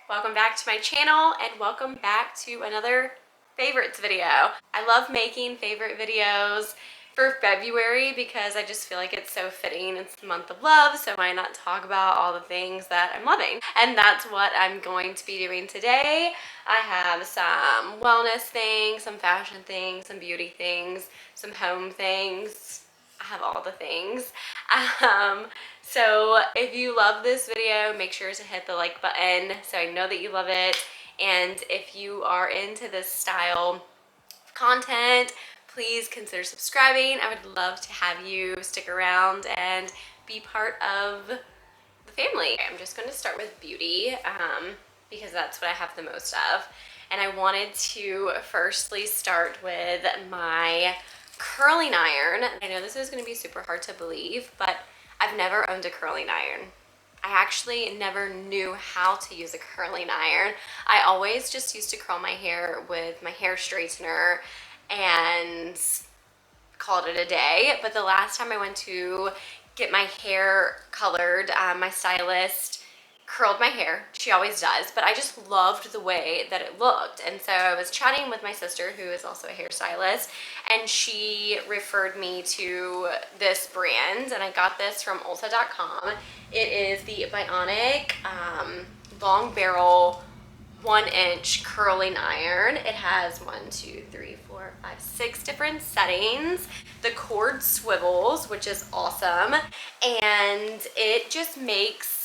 Welcome back to my channel and welcome back to another favorites video. I love making favorite videos for February because I just feel like it's so fitting. It's the month of love, so why not talk about all the things that I'm loving? And that's what I'm going to be doing today. I have some wellness things, some fashion things, some beauty things, some home things. I have all the things. So if you love this video, make sure to hit the like button so I know that you love it. And if you are into this style of content, please consider subscribing. I would love to have you stick around and be part of the family. I'm just going to start with beauty because that's what I have the most of. And I wanted to firstly start with my curling iron. I know this is going to be super hard to believe, but I've never owned a curling iron. I actually never knew how to use a curling iron. I always just used to curl my hair with my hair straightener and called it a day. But the last time I went to get my hair colored, my stylist curled my hair. She always does, but I just loved the way that it looked. And so I was chatting with my sister, who is also a hairstylist, and she referred me to this brand, and I got this from Ulta.com. It is the Bionic long barrel 1-inch curling iron. It has 6 different settings. The cord swivels, which is awesome, and it just makes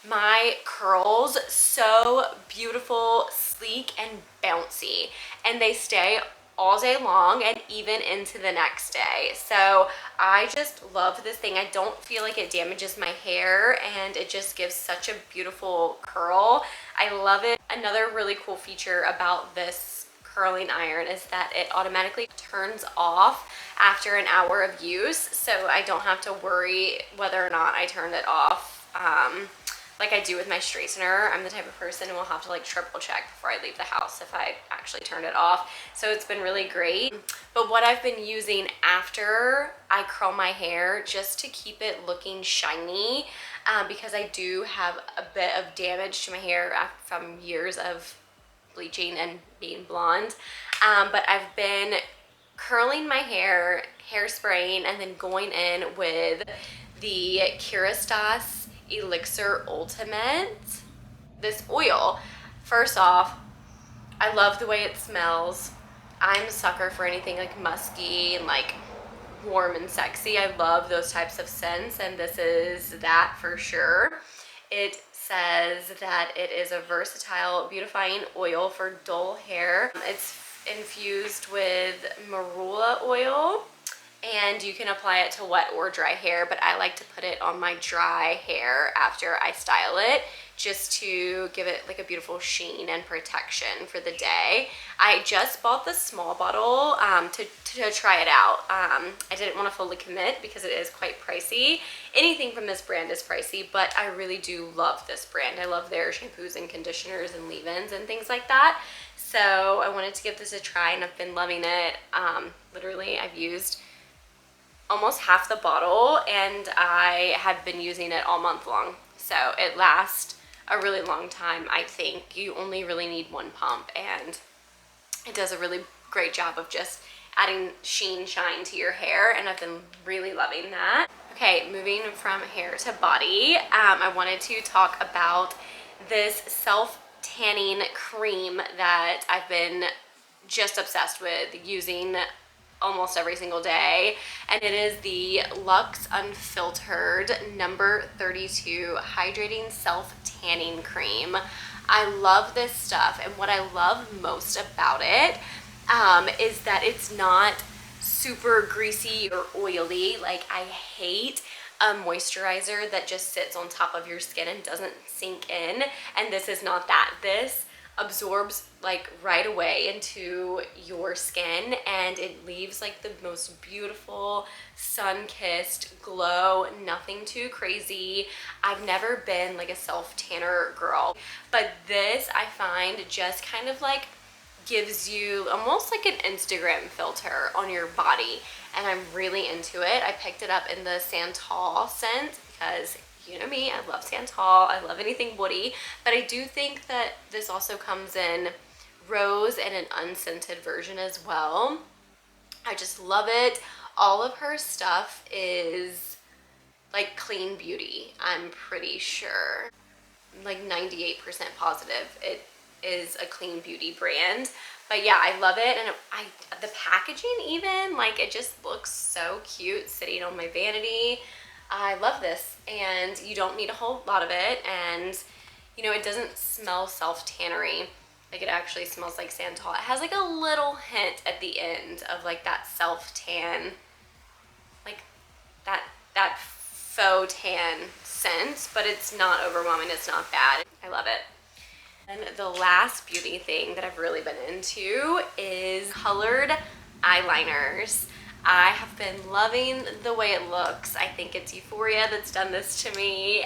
my curls so beautiful, sleek, and bouncy, and they stay all day long and even into the next day. So I just love this thing. I don't feel like it damages my hair, and it just gives such a beautiful curl. I love it. Another really cool feature about this curling iron is that it automatically turns off after an hour of use, so I don't have to worry whether or not I turned it off like I do with my straightener. I'm the type of person who will have to like triple check before I leave the house if I actually turned it off. So it's been really great. But what I've been using after I curl my hair just to keep it looking shiny, because I do have a bit of damage to my hair from years of bleaching and being blonde. But I've been curling my hair, hairspraying, and then going in with the Kerastase Elixir Ultimate. This oil, first off, I love the way it smells. I'm a sucker for anything like musky and like warm and sexy. I love those types of scents, and this is that for sure. It says that it is a versatile beautifying oil for dull hair. It's infused with marula oil, and you can apply it to wet or dry hair, but I like to put it on my dry hair after I style it, just to give it like a beautiful sheen and protection for the day. I just bought the small bottle to try it out. I didn't want to fully commit because it is quite pricey. Anything from this brand is pricey, but I really do love this brand. I love their shampoos and conditioners and leave-ins and things like that. So I wanted to give this a try, and I've been loving it. Literally, I've used almost half the bottle, and I have been using it all month long. So it lasts a really long time. I think you only really need one pump, and it does a really great job of just adding sheen, shine to your hair, and I've been really loving that. Okay, moving from hair to body, I wanted to talk about this self-tanning cream that I've been just obsessed with using almost every single day, and it is the Luxe Unfiltered number 32 hydrating self-tanning cream. I love this stuff, and what I love most about it is that it's not super greasy or oily. Like, I hate a moisturizer that just sits on top of your skin and doesn't sink in, and this is not that. This absorbs like right away into your skin, and it leaves like the most beautiful sun-kissed glow. Nothing too crazy. I've never been like a self-tanner girl, but this I find just kind of like gives you almost like an Instagram filter on your body, and I'm really into it. I picked it up in the Santal scent because you know me, I love Santal, I love anything woody, but I do think that this also comes in rose and an unscented version as well. I just love it. All of her stuff is like clean beauty, I'm pretty sure. Like 98% positive it is a clean beauty brand. But yeah, I love it. And the packaging even, like, it just looks so cute sitting on my vanity. I love this, and you don't need a whole lot of it, and you know, it doesn't smell self-tannery. Like, it actually smells like Santal. It has like a little hint at the end of like that self-tan, like that faux tan scent, but it's not overwhelming, it's not bad. I love it. And the last beauty thing that I've really been into is colored eyeliners. I have been loving the way it looks. I think it's Euphoria that's done this to me,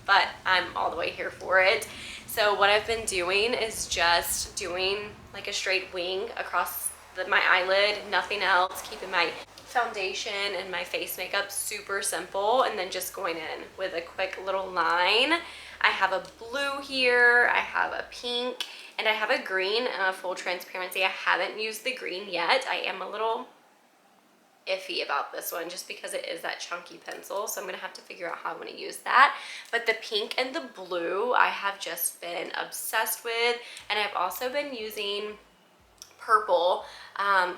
but I'm all the way here for it. So what I've been doing is just doing like a straight wing across my eyelid, nothing else, keeping my foundation and my face makeup super simple, and then just going in with a quick little line. I have a blue here, I have a pink, and I have a green. Full transparency, I haven't used the green yet. I am a little iffy about this one just because it is that chunky pencil, so I'm gonna have to figure out how I want to use that. But the pink and the blue I have just been obsessed with, and I've also been using purple,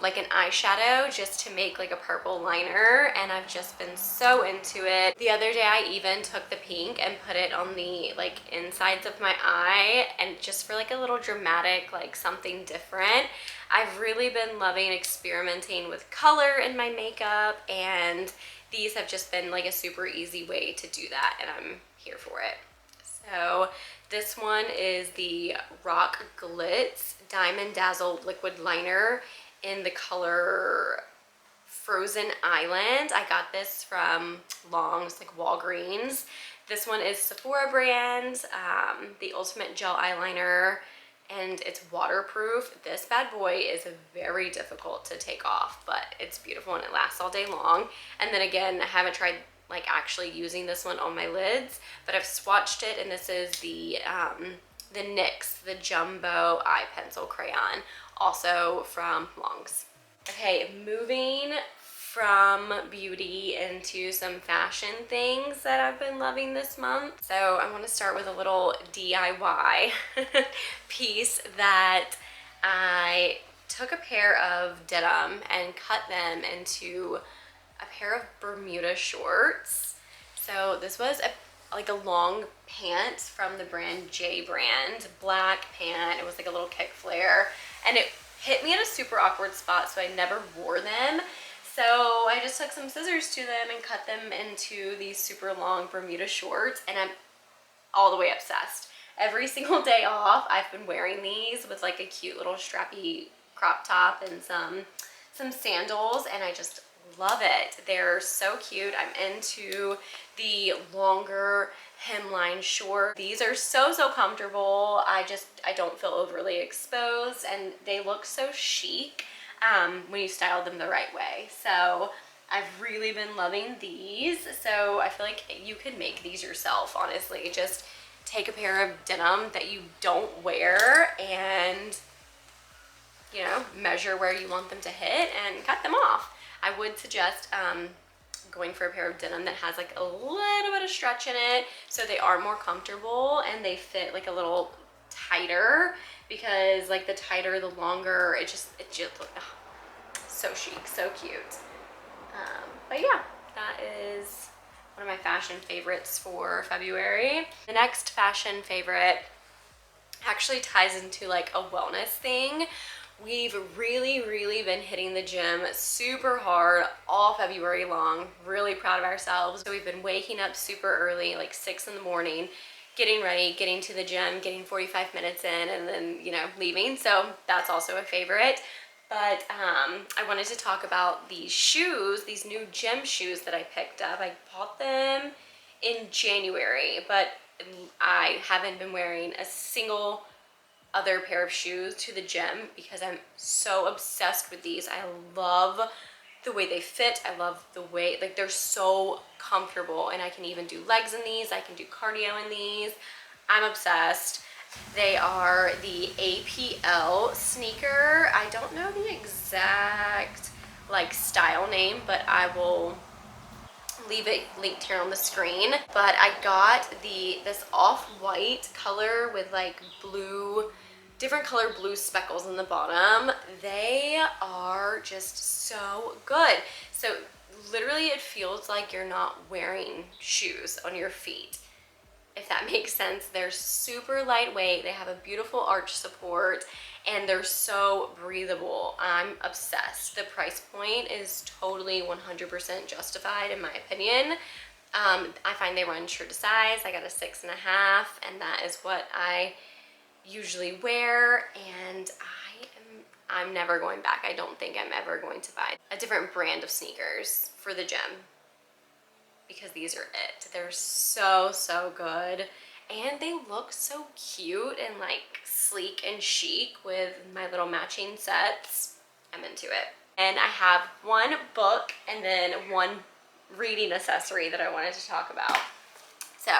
like an eyeshadow, just to make like a purple liner, and I've just been so into it. The other day I even took the pink and put it on the like insides of my eye, and just for like a little dramatic, like something different. I've really been loving experimenting with color in my makeup, and these have just been like a super easy way to do that, and I'm here for it. So this one is the Rock Glitz Diamond Dazzle Liquid Liner in the color Frozen Island. I got this from Long's, like Walgreens. This one is Sephora brand, the Ultimate Gel Eyeliner, and it's waterproof. This bad boy is very difficult to take off, but it's beautiful and it lasts all day long. And then again, I haven't tried like actually using this one on my lids, but I've swatched it, and this is the NYX, the Jumbo Eye Pencil Crayon, also from Long's. Okay, moving from beauty into some fashion things that I've been loving this month. So I want to start with a little DIY piece that I took a pair of denim and cut them into a pair of Bermuda shorts. So this was like a long pant from the brand J brand, black pant. It was like a little kick flare, and it hit me at a super awkward spot, so I never wore them. So I just took some scissors to them and cut them into these super long Bermuda shorts, and I'm all the way obsessed. Every single day off, I've been wearing these with like a cute little strappy crop top and some sandals, and I just love it. They're so cute. I'm into the longer hemline short. These are so comfortable. I don't feel overly exposed, and they look so chic when you style them the right way. So I've really been loving these. So I feel like you could make these yourself, honestly. Just take a pair of denim that you don't wear and, you know, measure where you want them to hit and cut them off. I would suggest going for a pair of denim that has like a little bit of stretch in it, so they are more comfortable and they fit like a little tighter, because like the tighter, the longer, it just looks so chic, so cute. But yeah, that is one of my fashion favorites for February. The next fashion favorite actually ties into like a wellness thing. We've really been hitting the gym super hard all February long. Really proud of ourselves. So we've been waking up super early, like 6 in the morning, getting ready, getting to the gym, getting 45 minutes in, and then, you know, leaving. So that's also a favorite. But I wanted to talk about these shoes, these new gym shoes that I picked up. I bought them in January, but I haven't been wearing a single other pair of shoes to the gym because I'm so obsessed with these. I love the way they fit. I love the way, like, they're so comfortable, and I can even do legs in these. I can do cardio in these. I'm obsessed. They are the APL sneaker. I don't know the exact like style name, but I will leave it linked here on the screen. But I got this off-white color with like blue, different color blue speckles in the bottom. They are just so good. So literally it feels like you're not wearing shoes on your feet, if that makes sense. They're super lightweight, they have a beautiful arch support, and they're so breathable. I'm obsessed. The price point is totally 100% justified in my opinion. I find they run true to size. I got a 6.5, and that is what I usually wear, and I'm never going back. I don't think I'm ever going to buy a different brand of sneakers for the gym, because these are it. They're so, so good. And they look so cute and like sleek and chic with my little matching sets. I'm into it. And I have one book and then one reading accessory that I wanted to talk about. So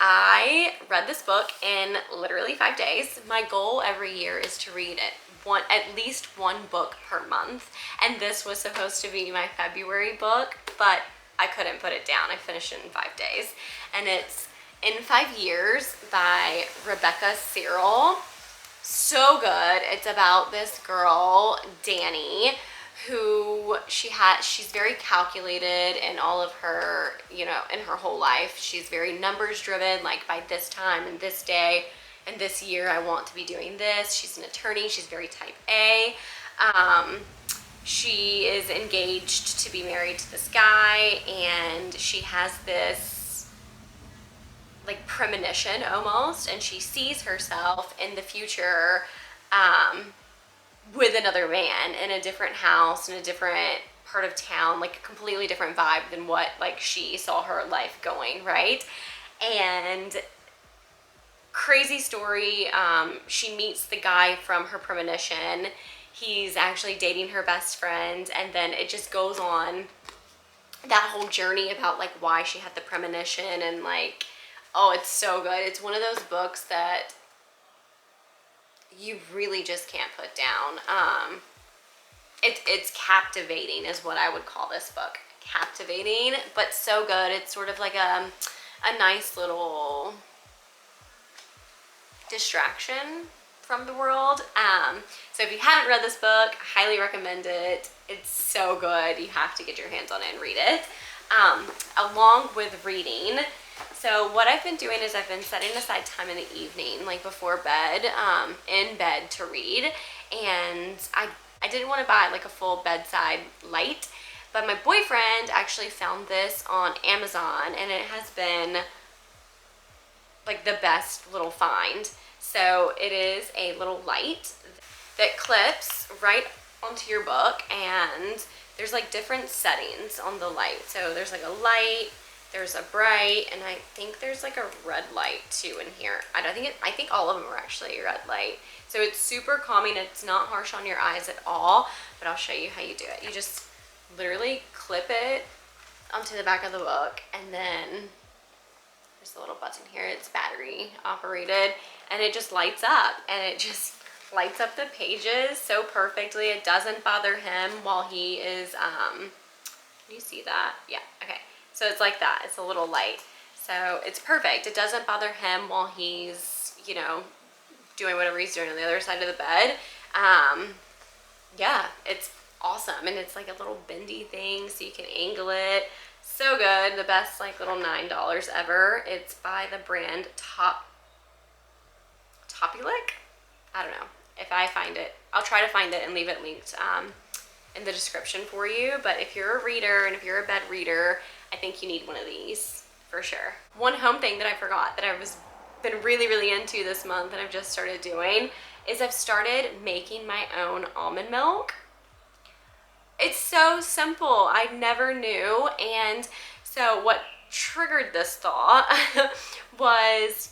I read this book in literally 5 days. My goal every year is to read at least one book per month. And this was supposed to be my February book, but I couldn't put it down. I finished it in 5 days. And it's In 5 Years by Rebecca Cyril. So good. It's about this girl, Dani, who she's very calculated in all of her, in her whole life. She's very numbers driven, like by this time and this day and this year I want to be doing this. She's an attorney. She's very type A. She is engaged to be married to this guy, and she has this like premonition almost, and she sees herself in the future with another man in a different house, in a different part of town, like a completely different vibe than what like she saw her life going, right? And crazy story. She meets the guy from her premonition. He's actually dating her best friend, and then it just goes on that whole journey about like why she had the premonition, and like, oh, it's so good. It's one of those books that you really just can't put down. It's captivating is what I would call this book. Captivating, but so good. It's sort of like a nice little distraction from the world. So if you haven't read this book, I highly recommend it. It's so good. You have to get your hands on it and read it. Along with reading, so what I've been doing is I've been setting aside time in the evening, like before bed, in bed to read. And I didn't want to buy like a full Bedside Light, but my boyfriend actually found this on Amazon, and it has been like the best little find. So it is a little light that clips right onto your book, and there's like different settings on the light. So there's like a light, there's a bright, and I think there's like a red light too in here. I think all of them are actually red light. So it's super calming. It's not harsh on your eyes at all, but I'll show you how you do it. You just literally clip it onto the back of the book, and then there's a little button here. It's battery operated, and it just lights up, and it just lights up the pages so perfectly. It doesn't bother him while he is, can you see that? Yeah, okay. So it's like that. It's a little light. So it's perfect. It doesn't bother him while he's, doing whatever he's doing on the other side of the bed. Yeah, it's awesome. And it's like a little bendy thing, so you can angle it. So good. The best like little $9 ever. It's by the brand Topulic. I don't know. If I find it, I'll try to find it and leave it linked in the description for you. But if you're a reader and if you're a bed reader, I think you need one of these for sure. One home thing that I forgot that I was been really, really into this month and I've just started doing is I've started making my own almond milk. It's so simple. I never knew. And so what triggered this thought was,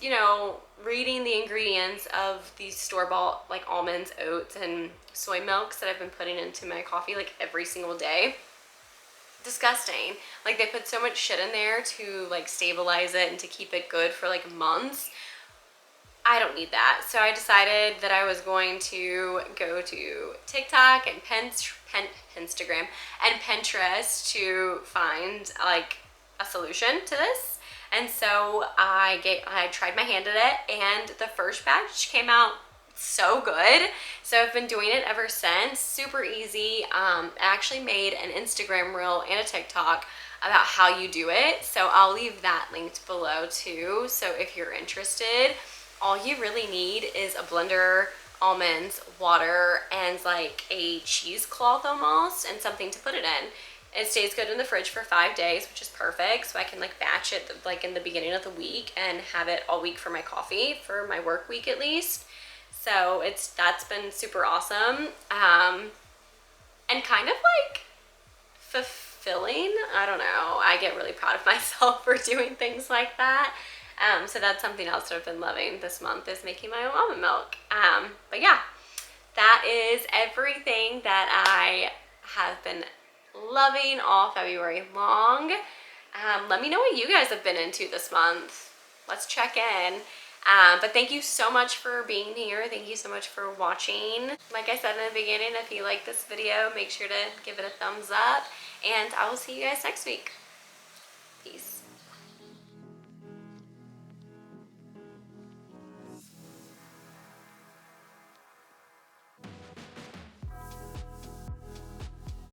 reading the ingredients of these store-bought like almonds, oats, and soy milks that I've been putting into my coffee like every single day. disgusting. Like they put so much shit in there to like stabilize it and to keep it good for like months. I don't need that. So I decided that I was going to go to TikTok and Instagram and Pinterest to find like a solution to this. And so I tried my hand at it, and the first batch came out so good. So I've been doing it ever since. Super easy. I actually made an Instagram reel and a TikTok about how you do it. So I'll leave that linked below too. So if you're interested, all you really need is a blender, almonds, water, and like a cheesecloth almost, and something to put it in. It stays good in the fridge for 5 days, which is perfect. So I can like batch it like in the beginning of the week and have it all week for my coffee, for my work week at least. So that's been super awesome. And kind of like fulfilling. I don't know. I get really proud of myself for doing things like that. So that's something else that I've been loving this month, is making my own almond milk. But yeah, that is everything that I have been loving all February long. Let me know what you guys have been into this month. Let's check in. But thank you so much for being here. Thank you so much for watching. Like I said in the beginning, if you like this video, make sure to give it a thumbs up, and I will see you guys next week. Peace.